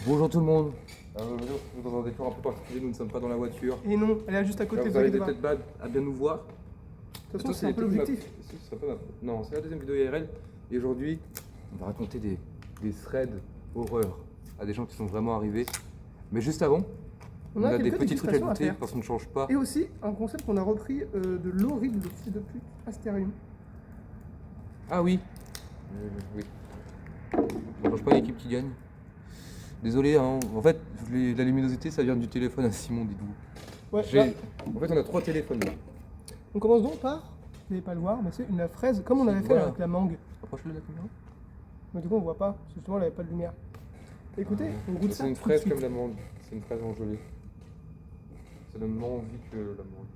Bonjour tout le monde. Aujourd'hui, on se retrouve dans un décor un peu particulier, nous ne sommes pas dans la voiture. Et non, elle est juste à Là, côté, vous vous allez inquiétez pas. peut-être pas à bien nous voir. De toute façon, c'est un peu l'objectif. Non, c'est la deuxième vidéo IRL. Et aujourd'hui, on va raconter des threads horreur à des gens qui sont vraiment arrivés. Mais juste avant, on a des quelques petits trucs à dégustations à goûter faire. parce qu'on ne change pas. Et aussi, un concept qu'on a repris de l'horrible fils de pute Astérium. Ah oui. Oui. On ne change pas l'équipe qui gagne. Désolé, hein. En fait, la luminosité, ça vient du téléphone à Simon, dites-vous. Ouais, là, En fait, on a 3 téléphones là. on commence donc par, vous n'allez pas le voir, mais c'est une fraise, comme on avait fait Voilà. avec la mangue. Approche-le de la caméra. Mais du coup, on voit pas, parce que justement, elle avait pas de lumière. Écoutez, on goûte ça. C'est une tout de fraise suite. comme l'amande. C'est une fraise engelée. Ça donne moins envie que l'amande.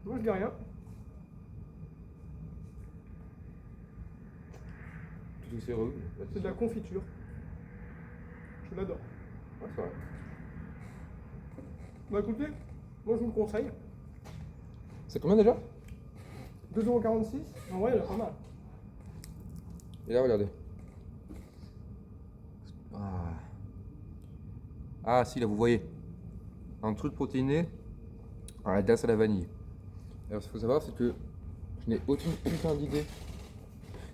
Moi, je dis rien. Tout aussi heureux. C'est de la confiture. Je l'adore. Ah, c'est vrai. Bah écoutez, moi je vous le conseille. C'est combien déjà 2,46€. En vrai, elle est pas mal. Et là, regardez. Ah. Ah, si, là, vous voyez. Un truc protéiné à la glace à la vanille. Alors, ce qu'il faut savoir, c'est que je n'ai aucune putain d'idée.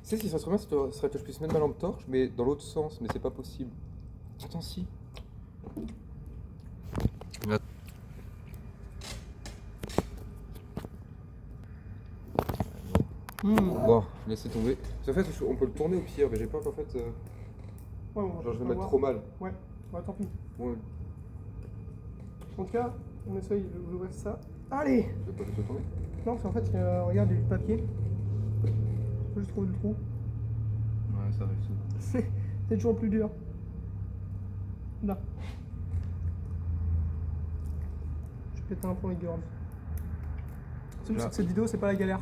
Tu sais, si ça serait bien, ce serait que je puisse mettre ma lampe torche, mais dans l'autre sens, mais c'est pas possible. Attends, si. Là. Bon, laissez tomber. En fait, on peut le tourner au pire, mais j'ai peur qu'en fait. Ouais, bon, Genre, je vais on va mettre voir. trop mal. Ouais, tant pis. Bon, En tout cas, on essaye d'ouvrir ça. Allez! je vais pas le tourner. Non, parce qu'en fait, regarde, il y a du papier. Faut juste trouver le trou. Ouais, ça arrive souvent. C'est toujours plus dur. Là. Je pète un plomb les girls. C'est juste que cette vidéo, c'est pas la galère.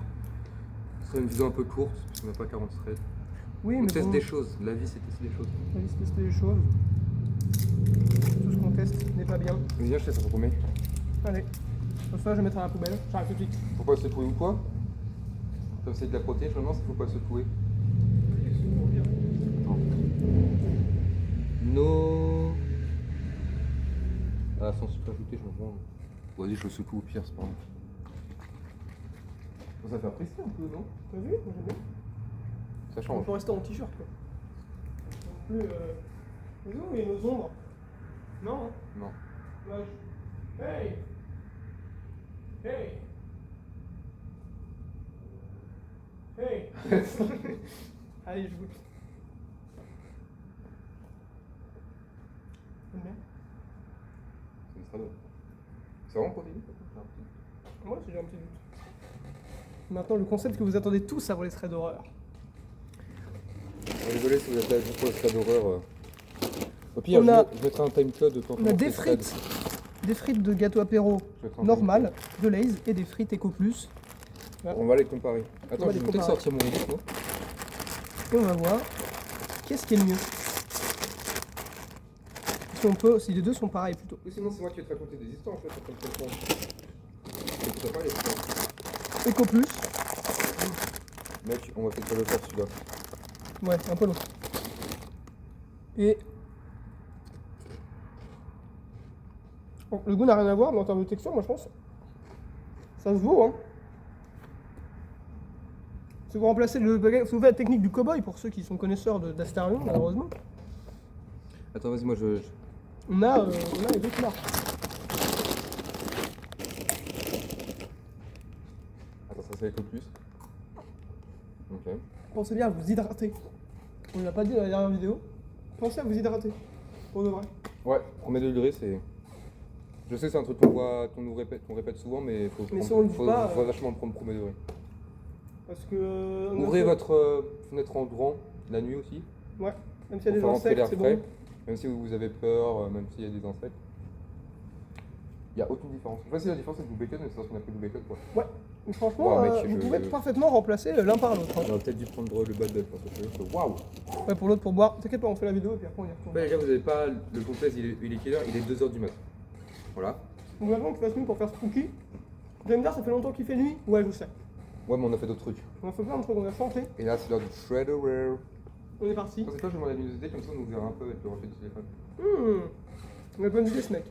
Ce serait une vidéo un peu courte, puisqu'on n'a pas 40 threads. Oui, On mais teste bon, des choses, la vie c'est tester des choses. on va essayer de tester les choses. Tout ce qu'on teste n'est pas bien. Viens, je te laisse retomber. Allez. Pour ça, je vais mettre à la poubelle. J'arrête tout de suite. Faut pas le secouer ou quoi? Comme c'est de la protéine, je me demande s'il faut pas le secouer. Non. Ah, sans sucre ajouté, je me rends. Vas-y, je le secoue au pire, c'est pas grave. Ça fait apprécier un peu, non? T'as vu? Moi, j'aime bien. Ça On change. peut rester en t-shirt, quoi. Non plus, mais où il y a nos ombres? Non, hein? Non. Là, Hey! Hey! Hey! Allez, je goûte. J'aime bien. C'est une strade. C'est vraiment protéiné? Moi, j'ai un petit doute. Maintenant, le concept que vous attendez tous avant les traits d'horreur. Désolé si vous êtes là juste pour le thread d'horreur. Au pire, On a- je mettrai un timecode quand On a des frites. Des frites de gâteau apéro Je mettrai un normal, de Lay's et des frites Eco Plus. On va les comparer. Attends, va je les vais peut-être comparer. sortir mon idée, moi. Et on va voir qu'est-ce qui est le mieux. Si on peut, si les deux sont pareils plutôt. Oui, sinon, c'est moi qui vais te raconter des histoires en fait, en train de comprendre. Je te pas les histoires. Eco Plus, Mec, on va peut-être pas le faire celui-là. ouais, un peu long. Et bon, le goût n'a rien à voir, mais en termes de texture, moi je pense ça se vaut, hein. Si vous remplacez le bagage, si vous faites la technique du cow-boy pour ceux qui sont connaisseurs d'Astarion, malheureusement, Attends, vas-y, moi on a les deux couleurs. Attends, ça c'est avec le plus. Ok. Pensez bien à vous hydrater. On ne l'a pas dit dans la dernière vidéo. Pensez à vous hydrater. Pour de vrai. Ouais, premier degré, c'est. Je sais que c'est un truc qu'on répète souvent, mais Mais si on le dit pas, faut vachement le prendre premier degré. Parce que. on a Ouvrez fait- votre fenêtre en grand la nuit aussi. Ouais, même s'il y a des pour faire entrer insectes, l'air c'est frais. bon. Même si vous avez peur, même s'il y a des insectes. Il n'y a aucune différence. Je sais pas si la différence c'est du bacon, mais c'est parce qu'on a pris du bacon quoi. Ouais. Mais franchement, Ouais, mec, vous je- pouvez parfaitement remplacer l'un par l'autre. hein. On aurait peut-être dû prendre le bad bed parce que c'est waouh! Ouais, pour l'autre, pour boire. T'inquiète pas, on fait la vidéo et puis après on y retourne. Ouais, les gars, vous avez pas le contexte, il est quelle heure? Il est 2h du mat. Voilà. Donc maintenant qu'il fasse nuit pour faire spooky, vous allez me dire, ça fait longtemps qu'il fait nuit? Ouais, je sais. Ouais, mais on a fait d'autres trucs. On a fait plein de trucs, on a chanté. Et là, c'est l'heure du shredder. On est parti. Quand c'est toi, je demande la luminosité, comme ça on nous verra un peu avec le reflet du téléphone. On a bonne idée ce mec.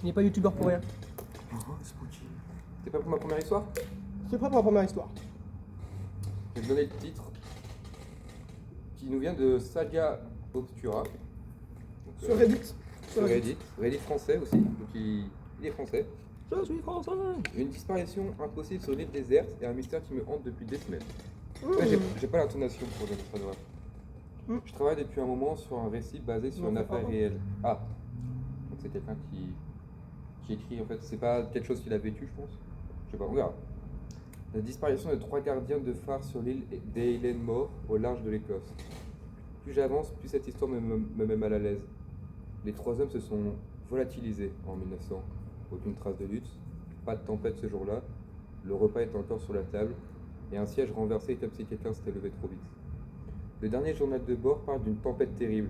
Il n'est pas youtubeur pour rien. Oh, spooky. T'es prêt pour ma première histoire? C'est prêt pour la première histoire. Je vais te donner le titre qui nous vient de Saga Obscura. Donc, Sur Reddit. Sur Reddit. Reddit français aussi, donc il est français. Je suis français. Une disparition impossible sur une île déserte et un mystère qui me hante depuis des semaines. Ouais, j'ai pas l'intonation pour le savoir. Je travaille depuis un moment sur un récit basé sur une affaire réelle. Ah, donc c'est quelqu'un qui écrit en fait, c'est pas quelque chose qu'il a vécu, je pense. Je sais pas, on verra. La disparition de 3 gardiens de phare sur l'île d'Eilen Mor au large de l'Écosse. Plus j'avance, plus cette histoire me met mal à l'aise. Les 3 hommes se sont volatilisés en 1900. Aucune trace de lutte, pas de tempête ce jour-là. Le repas est encore sur la table et un siège renversé comme si quelqu'un s'était levé trop vite. Le dernier journal de bord parle d'une tempête terrible,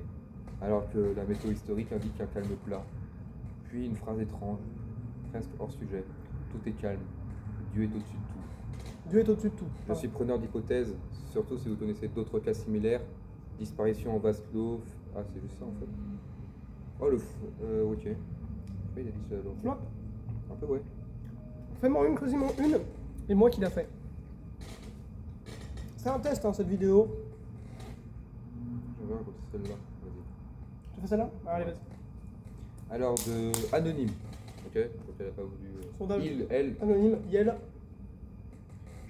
alors que la météo historique indique un calme plat. Puis une phrase étrange, presque hors sujet. Tout est calme. Dieu est au-dessus de tout. Dieu est au-dessus de tout. Je suis preneur d'hypothèses, surtout si vous connaissez d'autres cas similaires. Disparition en vase clos. Ah, c'est juste ça en fait. Oh, le fou. Ok. Pourquoi il a dit ça alors? Flop. Un peu, ouais. Fais-moi une, quasiment une. Et moi qui l'a fait. C'est un test hein, cette vidéo. Je vais raconter celle-là. Vas-y. Tu fais celle-là? Allez, vas-y. Alors, de Anonyme. Ok, donc elle n'a pas voulu. Sondage. Il, elle. Anonyme, Yel.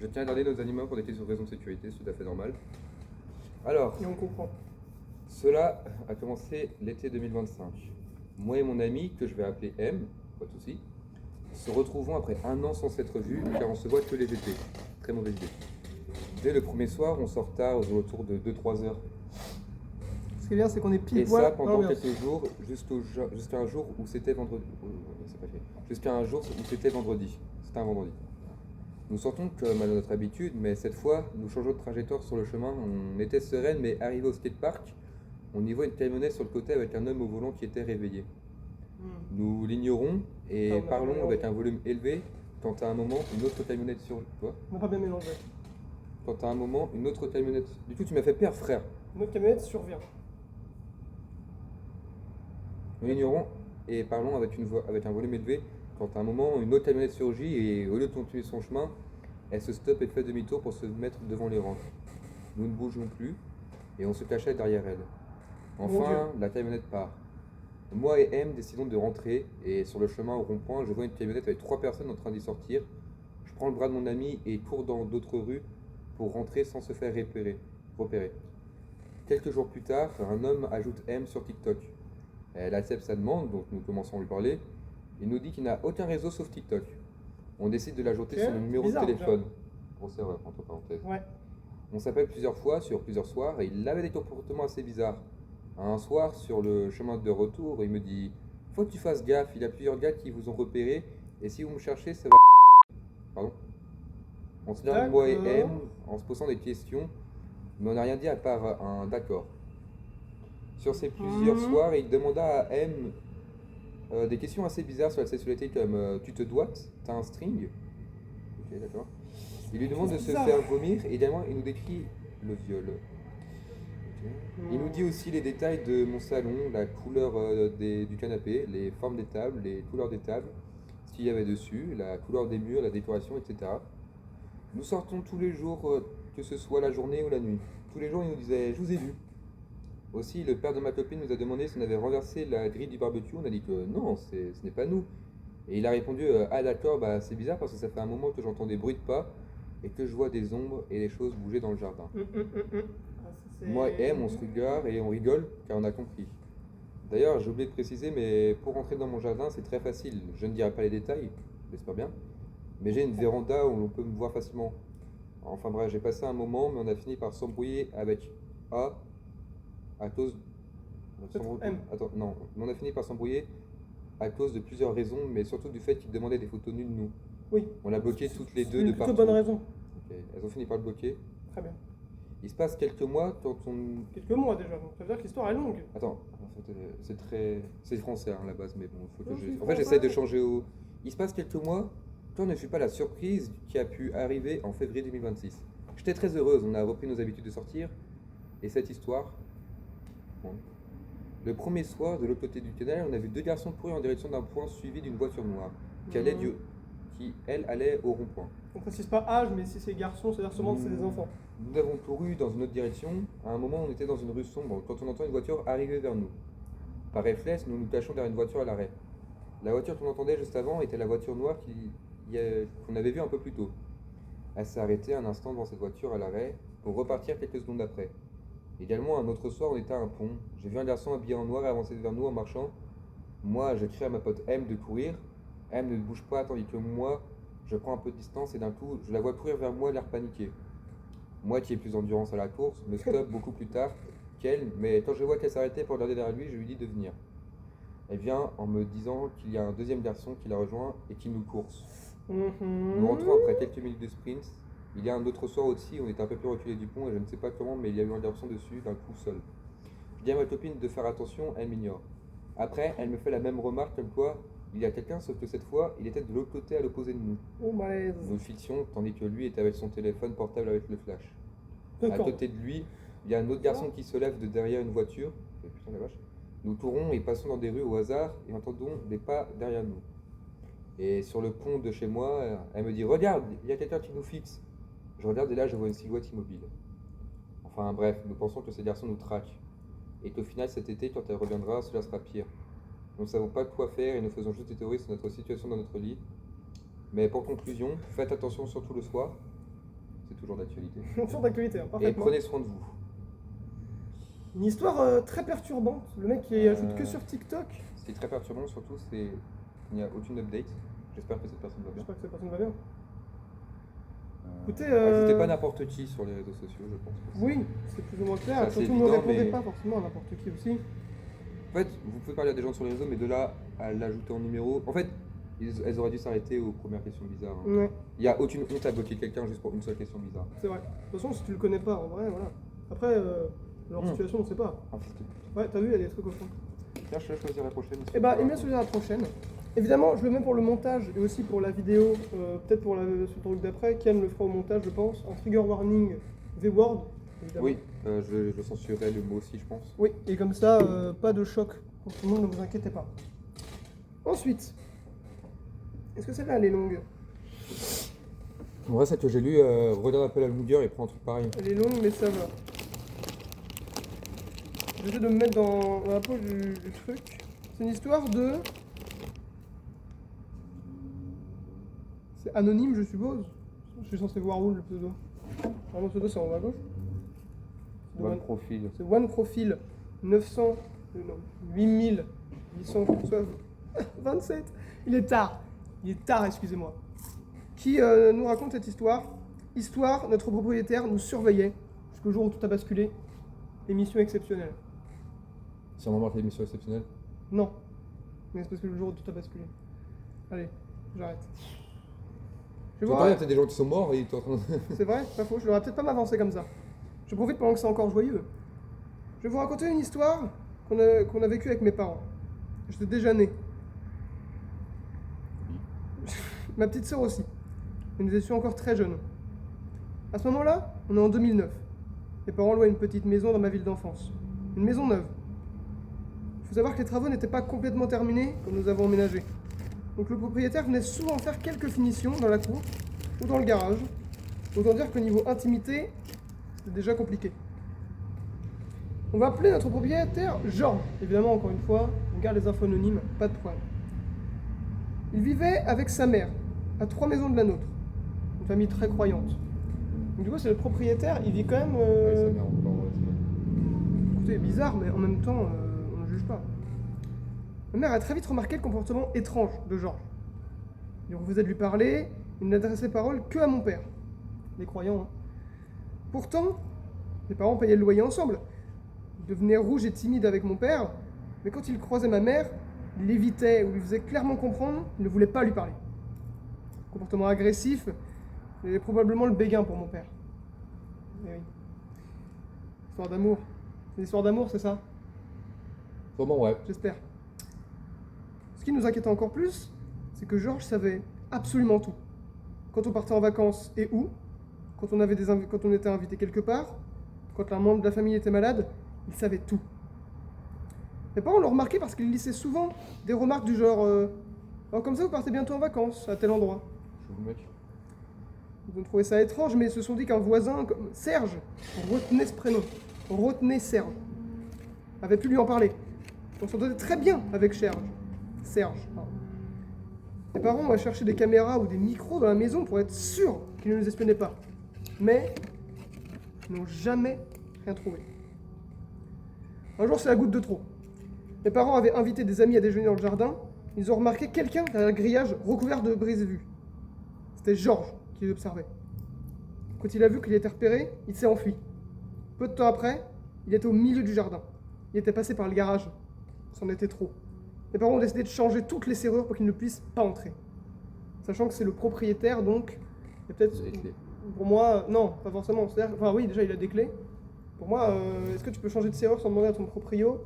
Je tiens à garder nos animaux pour des questions de raison de sécurité, c'est tout à fait normal. Alors, Et on comprend. cela a commencé l'été 2025. Moi et mon ami, que je vais appeler M, pas de souci, se retrouvons après un an sans s'être vus, car on se voit que les étés. Très mauvaise idée. Dès le premier soir, on sort tard, autour de 2-3 heures. Ce qui est bien, c'est qu'on est pile Et poil. ça pendant dans l'ambiance. quelques jours, jusqu'à un jour où c'était vendredi. C'est pas fait. Jusqu'à un jour où c'était vendredi. C'était un vendredi. Nous sortons comme à notre habitude, mais cette fois, nous changeons de trajectoire sur le chemin. On était sereine, mais arrivé au skatepark, on y voit une camionnette sur le côté avec un homme au volant qui était réveillé. Nous l'ignorons et parlons avec un volume élevé quand à un moment, une autre camionnette sur... Quoi? On n'a pas bien mélangé. Quand à un moment, une autre camionnette... Du coup, tu m'as fait peur, frère. Une autre camionnette survient. Nous l'ignorons et parlons avec un volume élevé quand à un moment, une autre camionnette surgit et au lieu de continuer son chemin, elle se stoppe et fait demi-tour pour se mettre devant les rangs. Nous ne bougeons plus et on se cachait derrière elle. Enfin, la camionnette part. Moi et M décidons de rentrer et sur le chemin au rond-point, je vois une camionnette avec 3 personnes en train d'y sortir. Je prends le bras de mon ami et cours dans d'autres rues pour rentrer sans se faire repérer. Quelques jours plus tard, un homme ajoute M sur TikTok. Elle accepte sa demande, donc nous commençons à lui parler. Il nous dit qu'il n'a aucun réseau sauf TikTok. On décide de l'ajouter sur le numéro de téléphone. Grosse erreur, entre parenthèses. Ouais. On s'appelle plusieurs fois sur plusieurs soirs et il avait des comportements assez bizarres. Un soir, sur le chemin de retour, il me dit « Faut que tu fasses gaffe, il y a plusieurs gars qui vous ont repéré et si vous me cherchez, ça va... » Pardon. On se regarde moi et M en se posant des questions, mais on n'a rien dit à part un « d'accord ». Sur ces plusieurs soirs, il demanda à M des questions assez bizarres sur la sexualité comme tu te doites, t'as un string. Ok, d'accord. Il lui demande de se faire vomir et également il nous décrit le viol. Okay. Il nous dit aussi les détails de mon salon, la couleur du canapé, les formes des tables, les couleurs des tables, ce qu'il y avait dessus, la couleur des murs, la décoration, etc. Nous sortons tous les jours, que ce soit la journée ou la nuit. Tous les jours, il nous disait « je vous ai vu ». Aussi, le père de ma copine nous a demandé si on avait renversé la grille du barbecue. On a dit que non, ce n'est pas nous. Et il a répondu ah d'accord, bah, c'est bizarre parce que ça fait un moment que j'entends des bruits de pas et que je vois des ombres et des choses bouger dans le jardin. Moi et M, on se regarde et on rigole car on a compris. D'ailleurs, j'ai oublié de préciser, mais pour rentrer dans mon jardin, c'est très facile. Je ne dirai pas les détails, j'espère bien. Mais j'ai une véranda où l'on peut me voir facilement. Enfin bref, j'ai passé un moment, mais on a fini par s'embrouiller avec A. À cause. Attends, non, on a fini par s'embrouiller à cause de plusieurs raisons, mais surtout du fait qu'ils demandaient des photos nues de nous. Oui. On l'a bloqué toutes les deux de C'est une partout. plutôt bonne raison. Okay. Elles ont fini par le bloquer. Très bien. Il se passe quelques mois quand on. Quelques mois déjà, donc ça veut dire que l'histoire est longue. Attends, c'est très. C'est français hein, à la base, mais bon, faut que je. En fait, j'essaie de changer au. Il se passe quelques mois quand ne fut pas la surprise qui a pu arriver en février 2026. J'étais très heureuse, on a repris nos habitudes de sortir. Et cette histoire, bon. Le premier soir, de l'autre côté du tunnel, on a vu deux garçons courir en direction d'un point suivi d'une voiture noire qui, elle, allait au rond-point. On précise pas âge, mais si c'est garçon, c'est-à-dire sûrement que c'est des enfants. Nous avons couru dans une autre direction. À un moment, on était dans une rue sombre quand on entend une voiture arriver vers nous. Par réflexe, nous nous cachons derrière une voiture à l'arrêt. La voiture qu'on entendait juste avant était la voiture noire qu'on avait vue un peu plus tôt. Elle s'est arrêtée un instant devant cette voiture à l'arrêt pour repartir quelques secondes après. Également, un autre soir, on était à un pont. J'ai vu un garçon habillé en noir avancer vers nous en marchant. Moi, je crie à ma pote M de courir. M ne bouge pas tandis que moi, je prends un peu de distance et d'un coup, je la vois courir vers moi, l'air paniqué. Moi, qui ai plus d'endurance à la course, me stoppe beaucoup plus tard qu'elle, mais quand je vois qu'elle s'arrêtait pour regarder derrière lui, je lui dis de venir. Elle vient en me disant qu'il y a un deuxième garçon qui la rejoint et qui nous course. Nous rentrons après quelques minutes de sprint. Il y a un autre soir aussi, on était un peu plus reculé du pont et je ne sais pas comment, mais il y a eu un garçon dessus, d'un coup seul. Je dis à ma copine de faire attention, elle m'ignore. Après, elle me fait la même remarque comme quoi il y a quelqu'un, sauf que cette fois, il était de l'autre côté à l'opposé de nous. Oh malaise. Nous fixions, tandis que lui était avec son téléphone portable avec le flash. À D'accord. côté de lui, il y a un autre garçon qui se lève de derrière une voiture. Et putain la vache. Nous courons et passons dans des rues au hasard et entendons des pas derrière nous. Et sur le pont de chez moi, elle me dit « Regarde, il y a quelqu'un qui nous fixe !» Je regarde et là, je vois une silhouette immobile. Enfin bref, nous pensons que ces garçons nous traquent. Et qu'au final, cet été, quand elle reviendra, cela sera pire. Nous ne savons pas quoi faire et nous faisons juste des théories sur notre situation dans notre lit. Mais pour conclusion, faites attention surtout le soir. C'est toujours d'actualité. Toujours d'actualité, hein, Et parfaitement. prenez soin de vous. Une histoire très perturbante. Le mec qui ajoute que sur TikTok. Ce qui est très perturbant surtout, c'est qu'il n'y a aucune update. J'espère que cette personne va bien. J'espère que cette personne va bien. Écoutez, Ajoutez pas n'importe qui sur les réseaux sociaux, je pense. Oui, c'est plus ou moins clair. Ça, c'est Surtout, ne évident, répondez mais- pas forcément à n'importe qui aussi. En fait, vous pouvez parler à des gens sur les réseaux, mais de là à l'ajouter en numéro. En fait, elles auraient dû s'arrêter aux premières questions bizarres. Hein. Ouais, Il n'y a aucune honte à bloquer quelqu'un juste pour une seule question bizarre. c'est vrai. De toute façon, si tu le connais pas, en vrai, voilà. Après, leur situation, on sait pas. Ah, c'était- Ouais, t'as vu, il y a des trucs au fond. Tiens, je te laisse choisir la prochaine. Eh bah, Emile se la prochaine. Évidemment, je le mets pour le montage et aussi pour la vidéo, peut-être pour ce truc d'après. Kian le fera au montage, je pense. En trigger warning, V-word, évidemment. Oui, je censurerai le mot aussi, je pense. Oui, et comme ça, pas de choc pour tout le monde, ne vous inquiétez pas. Ensuite, est-ce que celle-là, elle est longue? En vrai, celle que j'ai lue, regarde un peu la longueur et prends un truc pareil. Elle est longue, mais ça va. J'essaie de me mettre dans la peau du truc. C'est une histoire de... C'est anonyme, je suppose. Je suis censé voir où le pseudo. Le pseudo, c'est en haut à gauche. C'est Bon profil. C'est One Profil 900... non, 8827. Il est tard, excusez-moi. Qui nous raconte cette histoire. Histoire, notre propriétaire nous surveillait jusqu'au jour où tout a basculé. Émission exceptionnelle. Si on remarque l'émission exceptionnelle. Non, mais c'est parce que le jour où tout a basculé. Allez, j'arrête. Je vais Il y a voir. peut-être des gens qui sont morts et ils sont en train de... C'est vrai, pas faux, je devrais peut-être pas m'avancer comme ça. Je profite pendant que c'est encore joyeux. Je vais vous raconter une histoire qu'on a vécue avec mes parents. J'étais déjà né. Ma petite sœur aussi. Et nous étions encore très jeunes. À ce moment-là, on est en 2009. Mes parents louaient une petite maison dans ma ville d'enfance. Une maison neuve. Il faut savoir que les travaux n'étaient pas complètement terminés quand nous avons emménagé. Donc le propriétaire venait souvent faire quelques finitions dans la cour ou dans le garage. Autant dire que niveau intimité, c'était déjà compliqué. On va appeler notre propriétaire Georges. Évidemment, encore une fois, on garde les infos anonymes, pas de problème. Il vivait avec sa mère, à 3 maisons de la nôtre. Une famille très croyante. Donc, du coup, c'est le propriétaire, il vit quand même... Ouais, ça merde encore, ouais, c'est vrai. Écoutez, bizarre, mais en même temps, on ne juge pas. Ma mère a très vite remarqué le comportement étrange de Georges. Il refusait de lui parler, il n'adressait parole que à mon père. Les croyants, hein. Pourtant, mes parents payaient le loyer ensemble. Il devenait rouge et timide avec mon père, mais quand il croisait ma mère, il l'évitait ou lui faisait clairement comprendre qu'il ne voulait pas lui parler. Comportement agressif, et probablement le béguin pour mon père. Eh oui. Histoire d'amour. C'est une histoire d'amour, c'est ça? Sûrement, ouais. J'espère. Ce qui nous inquiétait encore plus, c'est que Georges savait absolument tout. Quand on partait en vacances et où, quand on était invité quelque part, Quand un membre de la famille était malade, il savait tout. Mes parents l'ont remarqué parce qu'il glissait souvent des remarques du genre oh, comme ça vous partez bientôt en vacances, à tel endroit. Je vous mec. Ils ont trouvé ça étrange, mais ils se sont dit qu'un voisin comme Serge retenait ce prénom, retenait Serge, avait pu lui en parler. On s'entendait très bien avec Serge. Pardon. Mes parents ont cherché des caméras ou des micros dans la maison pour être sûrs qu'ils ne nous espionnaient pas. Mais ils n'ont jamais rien trouvé. Un jour, c'est la goutte de trop. Mes parents avaient invité des amis à déjeuner dans le jardin. Ils ont remarqué quelqu'un derrière le grillage recouvert de brise-vue. C'était Georges qui les observait. Quand il a vu qu'il était repéré, il s'est enfui. Peu de temps après, il était au milieu du jardin. Il était passé par le garage. C'en était trop. Mes parents ont décidé de changer toutes les serrures pour qu'il ne puisse pas entrer. Sachant que c'est le propriétaire, donc il y a peut-être... Des clés. Pour moi, non, pas forcément. C'est-à-dire, enfin oui, déjà il a des clés. Pour moi, est-ce que tu peux changer de serrure sans demander à ton proprio?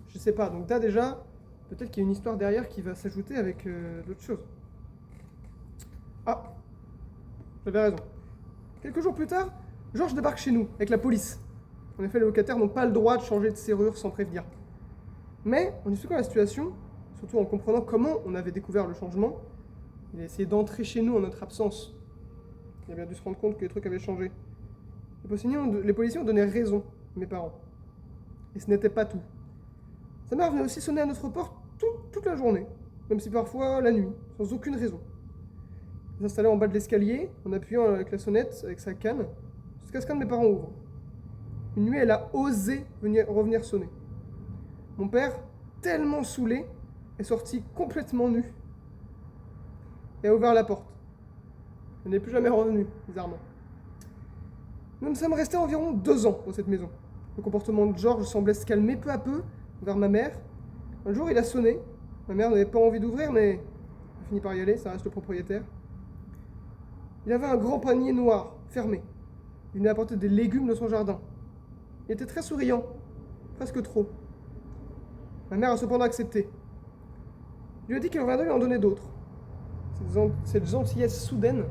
Je sais pas. Donc là déjà, peut-être qu'il y a une histoire derrière qui va s'ajouter avec d'autres choses. Ah, j'avais raison. Quelques jours plus tard, Georges débarque chez nous avec la police. En effet, les locataires n'ont pas le droit de changer de serrure sans prévenir. Mais en expliquant la situation, surtout en comprenant comment on avait découvert le changement, il a essayé d'entrer chez nous en notre absence. Il a bien dû se rendre compte que les trucs avaient changé. Les policiers ont donné raison à mes parents. Et ce n'était pas tout. Sa mère venait aussi sonner à notre porte toute la journée, même si parfois la nuit, sans aucune raison. Il s'installait en bas de l'escalier, en appuyant avec la sonnette, avec sa canne, jusqu'à ce qu'un de mes parents ouvre. Une nuit, elle a osé revenir sonner. Mon père, tellement saoulé, est sorti complètement nu et a ouvert la porte. Elle n'est plus jamais revenue, bizarrement. Nous ne sommes restés environ 2 ans dans cette maison. Le comportement de Georges semblait se calmer peu à peu vers ma mère. Un jour, il a sonné. Ma mère n'avait pas envie d'ouvrir, mais elle a fini par y aller, ça reste le propriétaire. Il avait un grand panier noir, fermé. Il venait apporter des légumes de son jardin. Il était très souriant, presque trop. Ma mère a cependant accepté. Il lui a dit qu'elle reviendrait lui en donner d'autres. Cette gentillesse soudaine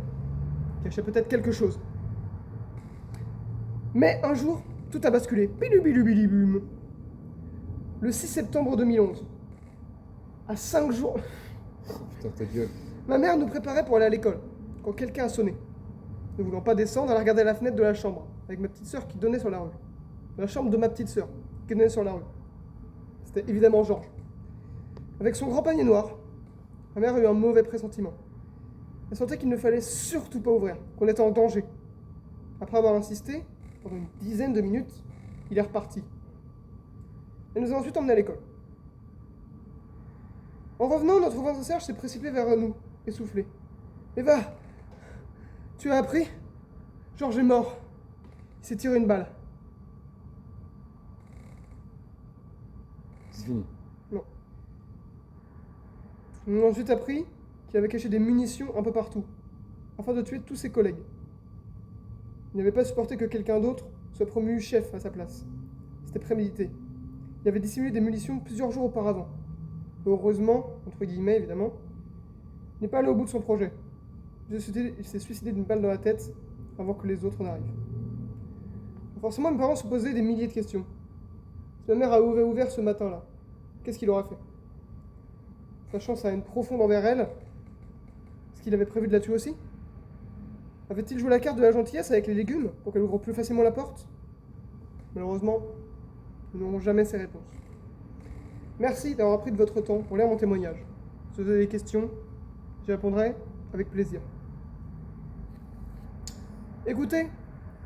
cachait peut-être quelque chose. Mais un jour, tout a basculé. Bilubilubilibum. Le 6 septembre 2011, à 5 jours, Putain, ta gueule. ma mère nous préparait pour aller à l'école, quand quelqu'un a sonné. Ne voulant pas descendre, elle a regardé la fenêtre de la chambre, avec ma petite sœur qui donnait sur la rue. La chambre de ma petite sœur, qui donnait sur la rue. C'était évidemment Georges. Avec son grand panier noir, ma mère a eu un mauvais pressentiment. Elle sentait qu'il ne fallait surtout pas ouvrir, qu'on était en danger. Après avoir insisté, pendant une dizaine de minutes, il est reparti. Elle nous a ensuite emmenés à l'école. En revenant, notre voisin Serge s'est précipité vers nous, essoufflé. Eva, tu as appris? Georges est mort. Il s'est tiré une balle. C'est fini. Non. On a ensuite appris qu'il avait caché des munitions un peu partout, afin de tuer tous ses collègues. Il n'avait pas supporté que quelqu'un d'autre soit promu chef à sa place. C'était prémédité. Il avait dissimulé des munitions plusieurs jours auparavant. Heureusement, entre guillemets évidemment, il n'est pas allé au bout de son projet. Il s'est suicidé d'une balle dans la tête avant que les autres n'arrivent. Forcément, mes parents se posaient des milliers de questions. Si ma mère avait ouvert ce matin-là, qu'est-ce qu'il aurait fait? Sachant sa haine profonde envers elle, est-ce qu'il avait prévu de la tuer aussi? Avait-il joué la carte de la gentillesse avec les légumes pour qu'elle ouvre plus facilement la porte? Malheureusement, nous n'aurons jamais ces réponses. Merci d'avoir pris de votre temps pour lire mon témoignage. Si vous avez des questions, j'y répondrai avec plaisir. Écoutez,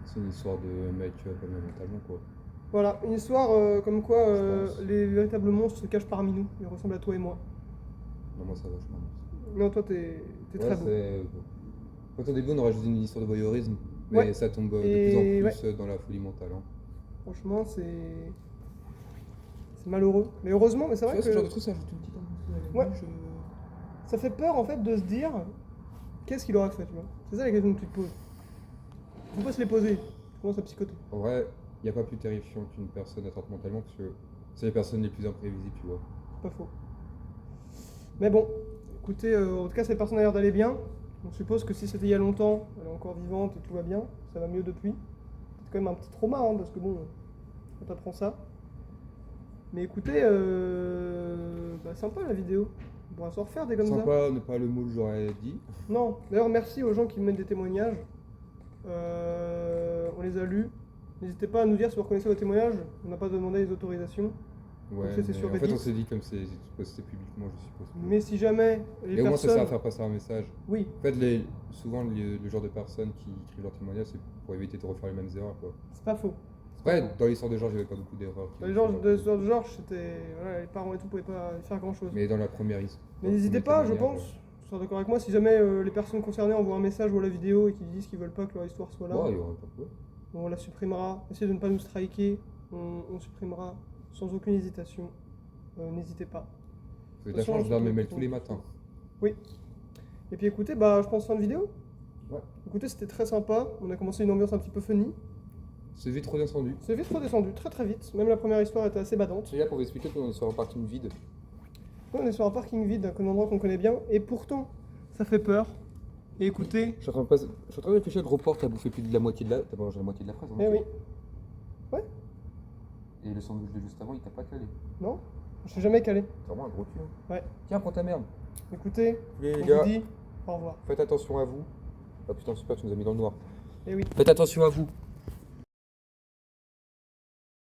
C'est une histoire de mec pas mal mentalement, quoi. voilà, une histoire comme quoi Je pense. les véritables monstres se cachent parmi nous. Ils ressemblent à toi et moi. Non, moi ça va, je pense. Non, toi t'es très beau. Quand au début, on aurait juste une histoire de voyeurisme, mais Ouais. ça tombe de Et plus en plus dans la folie mentale. Hein. Franchement, c'est malheureux. Mais heureusement, mais c'est Tu vrai vois, que ce genre de truc, ça ajoute une petite ambiance. Ouais. ça fait peur en fait de se dire qu'est-ce qu'il aura fait, tu vois. C'est ça la question que tu te poses. Faut pas se les poser. Tu commences à psychoter. En vrai, il n'y a pas plus terrifiant qu'une personne atteinte mentalement, parce que c'est les personnes les plus imprévisibles, tu vois. Pas faux. Mais bon, écoutez, en tout cas, cette personne a l'air d'aller bien. On suppose que si c'était il y a longtemps, elle est encore vivante et tout va bien. Ça va mieux depuis. Peut-être quand même un petit trauma, hein, parce que bon, quand t'apprends ça. Mais écoutez, bah, sympa la vidéo. On pourra s'en refaire des comme ça. Sympa n'est pas le mot que j'aurais dit. Non, d'ailleurs merci aux gens qui me mettent des témoignages. On les a lus. N'hésitez pas à nous dire si vous reconnaissez vos témoignages. On n'a pas demandé les autorisations. Ouais, ça, c'est mais sur en fait, Reddit. on s'est dit comme c'est posté publiquement, je suppose. Mais si jamais les Et au moins, ça personnes... sert à faire passer un message. Oui, En fait, souvent, le genre de personnes qui écrivent leur témoignage, c'est pour éviter de refaire les mêmes erreurs, quoi. c'est pas faux. Ouais, dans l'histoire de Georges, il n'y avait pas beaucoup d'erreurs. Dans les genres de Georges, c'était... Voilà, les parents et tout pouvaient pas faire grand chose. Mais dans la première histoire. Mais n'hésitez pas, je pense, vous serez d'accord avec moi, si jamais les personnes concernées envoient un message ou la vidéo et qu'ils disent qu'ils veulent pas que leur histoire soit là, Ouais, il y aura pas de quoi. on la supprimera. Essayez de ne pas nous striker, on supprimera sans aucune hésitation. N'hésitez pas. Vous avez de la chance, je regarde mes mails tous les matins. Oui. Et puis écoutez, bah je pense fin de vidéo. Ouais. Écoutez, c'était très sympa. On a commencé une ambiance un petit peu funny. C'est vite redescendu. C'est vite redescendu, très très vite. Même la première histoire était assez badante. C'est là pour vous expliquer qu'on est sur un parking vide. Ouais, on est sur un parking vide, un endroit qu'on connaît bien, et pourtant, ça fait peur. Et écoutez, Je suis en train de réfléchir, le gros porc, t'as bouffé plus de la moitié de la. T'as mangé la moitié de la fraise, hein. eh oui. Ouais, Et le sandwich de juste avant, il t'a pas calé. non, je suis jamais calé. C'est vraiment un gros cul. Hein. Ouais. Tiens, prends ta merde. Écoutez, Les on gars, vous dit au revoir. faites attention à vous. Ah putain, super, tu nous as mis dans le noir. Eh oui. Faites attention à vous.